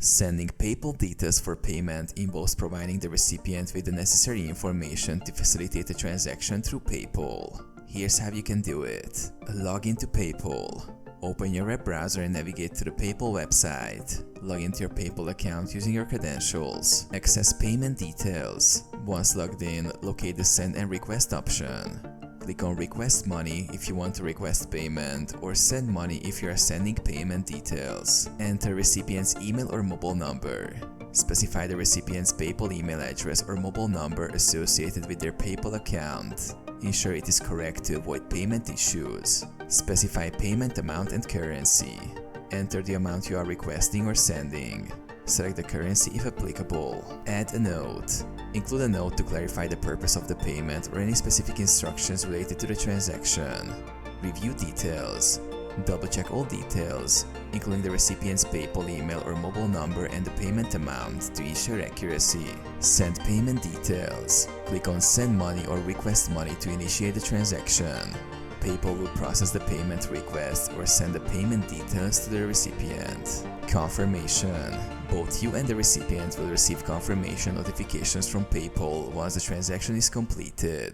Sending PayPal details for payment involves providing the recipient with the necessary information to facilitate the transaction through PayPal. Here's how you can do it. Log into PayPal. Open your web browser and navigate to the PayPal website. Log into your PayPal account using your credentials. Access payment details. Once logged in, locate the Send and Request option. Click on Request Money if you want to request payment, or Send Money if you are sending payment details. Enter recipient's email or mobile number. Specify the recipient's PayPal email address or mobile number associated with their PayPal account. Ensure it is correct to avoid payment issues. Specify payment amount and currency. Enter the amount you are requesting or sending. Select the currency if applicable. Add a note. Include a note to clarify the purpose of the payment or any specific instructions related to the transaction. Review details. Double-check all details, including the recipient's PayPal email or mobile number and the payment amount, to ensure accuracy. Send payment details. Click on Send Money or Request Money to initiate the transaction. PayPal will process the payment request or send the payment details to the recipient. Confirmation. Both you and the recipient will receive confirmation notifications from PayPal once the transaction is completed.